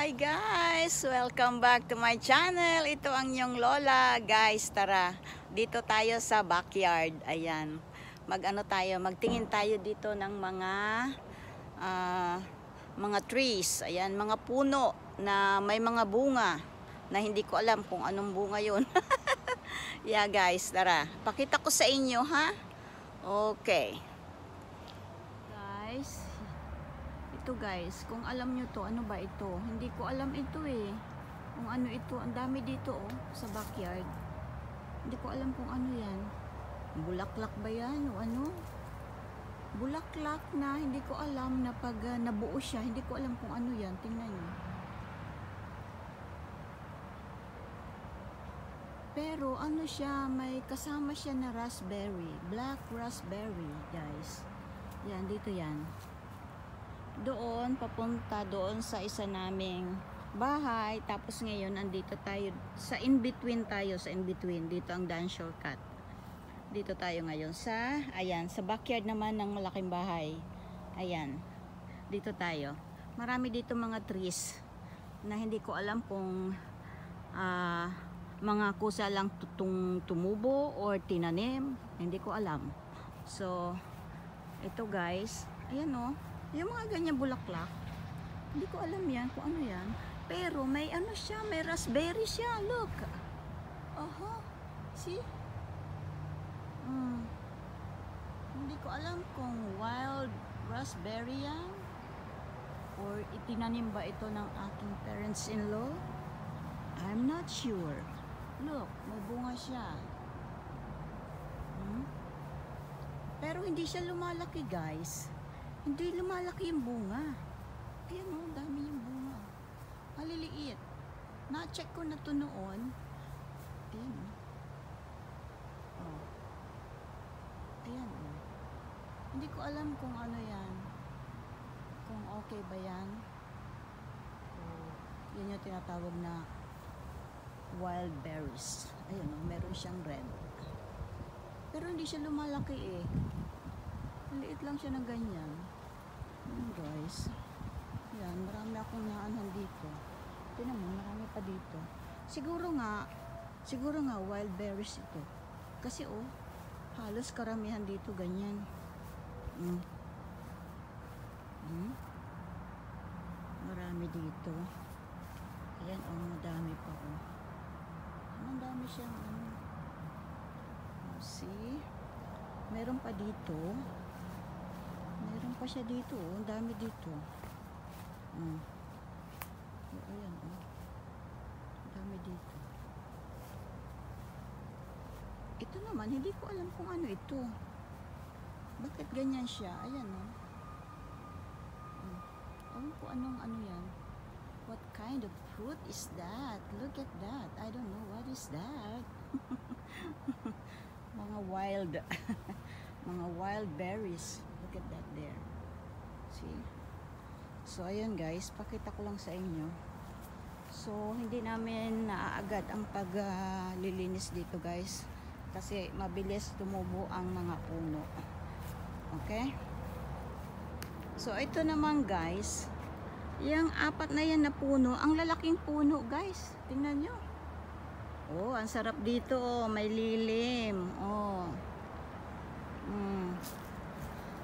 Hi guys! Welcome back to my channel. Ito ang inyong Lola. Guys, tara. Dito tayo sa backyard. Ayan. Magtingin tayo dito ng mga trees. Ayan, mga puno na may mga bunga na hindi ko alam kung anong bunga yun. Yeah guys, tara. Pakita ko sa inyo ha. Okay. Guys, ito guys, kung alam nyo to, ano ba ito? Hindi ko alam ito eh. Kung ano ito, ang dami dito oh, sa backyard. Hindi ko alam kung ano yan. Bulaklak ba yan o ano? Bulaklak na hindi ko alam na pag nabuo siya, hindi ko alam kung ano yan. Tingnan nyo. Pero ano siya, may kasama siya na raspberry. Black raspberry guys. Yan, dito yan. Doon, papunta doon sa isa naming bahay. Tapos ngayon, andito tayo, sa in-between tayo, sa in-between. Dito ang daan shortcut. Dito tayo ngayon sa, ayan, sa backyard naman ng malaking bahay. Ayan, dito tayo. Marami dito mga trees na hindi ko alam kung mga kusa lang tumubo or tinanim. Hindi ko alam. So, ito guys, ayan o. Yung mga ganyan bulaklak, hindi ko alam yan kung ano yan. Pero may ano siya, may raspberry siya. Look. See? Hindi ko alam kung wild raspberry yan or itinanim ba ito ng aking parents-in-law. I'm not sure. Look, may bunga siya. Pero hindi siya lumalaki guys. Hindi lumalaki yung bunga. Ayan o, dami yung bunga. Maliliit. Na-check ko na to noon. Ayan o. Oh. Ayan o. Hindi ko alam kung ano yan. Kung okay ba yan. O, yan yung tinatawag na wild berries. Ayan o, meron siyang red. Pero hindi siya lumalaki eh. Maliit lang siya ng ganyan. Guys. Yan, marami akong naanhan dito. Tingnan mo, marami pa dito. Siguro nga wild berries ito. Kasi oh, halos karamihan dito ganyan. Marami dito. Ayan oh, madami pa oh. Ang dami siyang see? Meron pa dito. Meron pa siya dito, oh. Ang dami dito. Ayan, oh. Ang dami dito. Ito naman, hindi ko alam kung ano ito. Bakit ganyan siya? Ayan, oh. Alam ko anong ano yan. What kind of fruit is that? Look at that. I don't know. What is that? Mga wild mga wild berries. Look at that there. See? So ayan guys, pakita ko lang sa inyo. So hindi namin naaagad ang paglilinis dito guys kasi mabilis tumubo ang mga puno. Okay? So ito naman guys, yung apat na yan na puno, ang lalaking puno guys. Tingnan nyo. Oh, ang sarap dito oh, may lilim. Oh.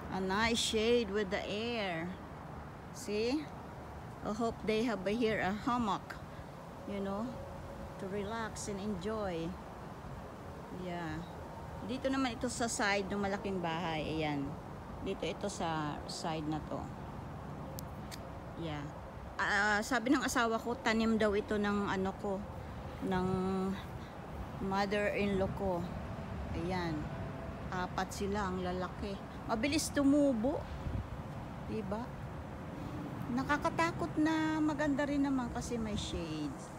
A nice shade with the air. See? I hope they have here a hammock, you know, to relax and enjoy. Yeah. Dito naman ito sa side ng malaking bahay. Ayan. Dito ito sa side na to. Yeah. Sabi ng asawa ko, tanim daw ito ng ano ko, ng mother-in-law ko. Ayan. 4 sila, ang lalaki. Mabilis tumubo. Diba? Nakakatakot na maganda rin naman kasi may shades.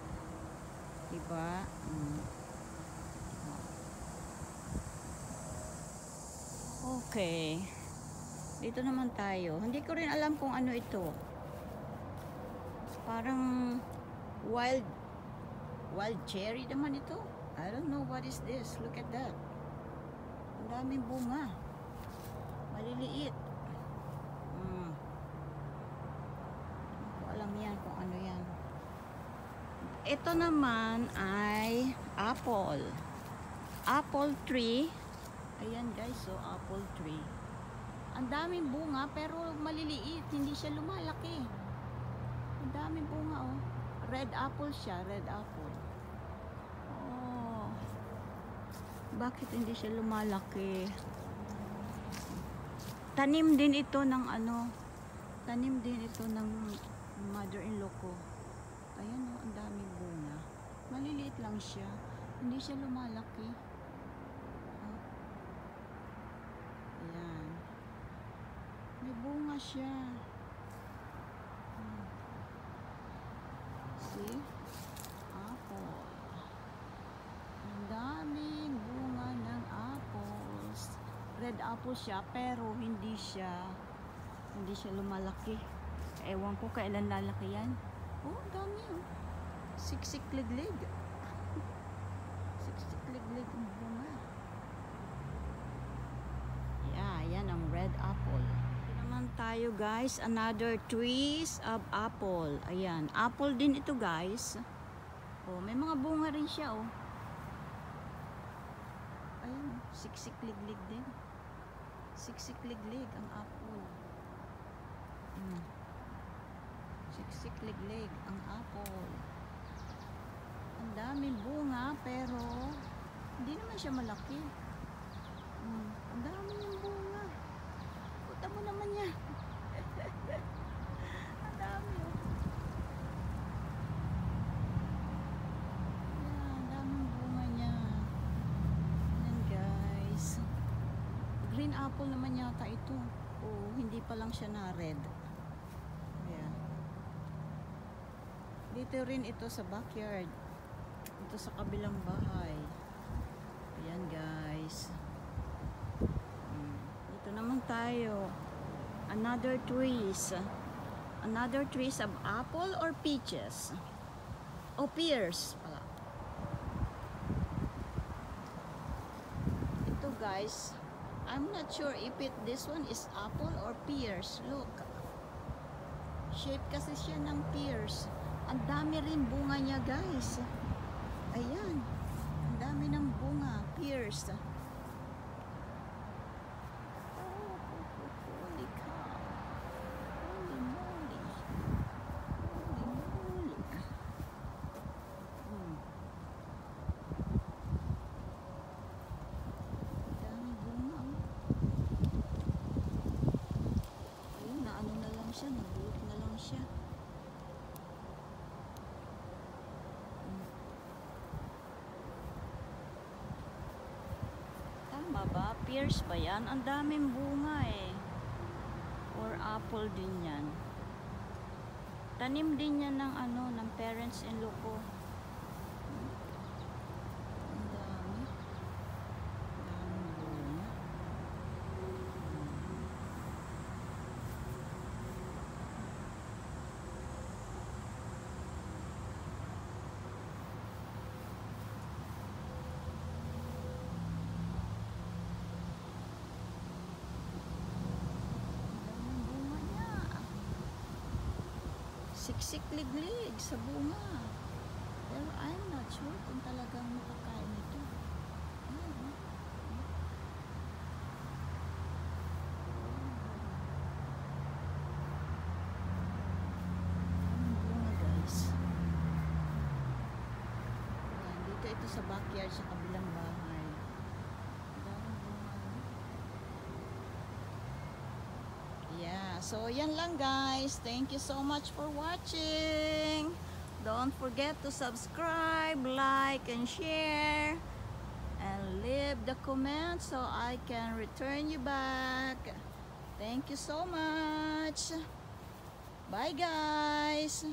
Diba? Okay. Dito naman tayo. Hindi ko rin alam kung ano ito. Parang wild cherry naman ito. I don't know what is this. Look at that. Ang daming bunga. Maliliit. Hindi ko alam yan kung ano yan. ito naman ay apple. Apple tree. Ayan guys, so apple tree. Ang daming bunga pero maliliit, hindi siya lumalaki. Ang daming bunga oh. Red apple siya, red apple. Oh. Bakit hindi siya lumalaki? Tanim din ito ng tanim din ito ng mother-in-law ko. Ayan oh, ang daming bunga. Maliliit lang siya. Hindi siya lumalaki. Oh. Ayan. May bunga siya. See? Apple. Ang daming bunga ng apples. Red apple siya pero hindi siya lumalaki. Ewan ko kailan lalaki yan. Oh, dami oh. Siksik liglig. Siksik liglig ang bunga. Yeah, yan ang red apple. Ito naman tayo guys, another trees of apple. Ayan, apple din ito guys. Oh, may mga bunga rin siya oh. Ayan, siksik liglig din. Siksik liglig ang apple. Siksik liglig ang apple. Ang daming bunga pero hindi naman siya malaki. Ang dami ng bunga. Puta mo naman yan. Ang dami oh. Yan, ang daming bunga niya. Yan guys. Green apple naman yata ito. Oh, hindi pa lang siya na red. Ayan. Dito rin ito sa backyard. Ito sa kabilang bahay. Ayan guys. Dito naman tayo. Another trees. Another trees of apple or peaches. O pears pala. Ito guys. I'm not sure if this one is apple or pears. Look. Shape kasi siya ng pears. Ang dami rin bunga niya guys. Ayan. Ang dami ng bunga. Pears. Oh, holy cow. Holy moly. Holy moly. Dami bunga. Ayun, naano na lang siya. Nabulok na lang siya. Tama ba? Pears ba yan? Ang daming bunga eh. Or apple din yan. Tanim din yan ng ng parents-in-law ko. Ang dami. Daming bunga. Siksik liglig sa bunga. Pero I'm not sure kung talagang makakain ito. Ayan. Ang bunga guys. Ayan, dito ito sa backyard sa kabilang bahay. Yeah, so yan lang guys. Thank you so much for watching. Don't forget to subscribe, like, and share. And leave the comment so I can return you back. Thank you so much. Bye guys.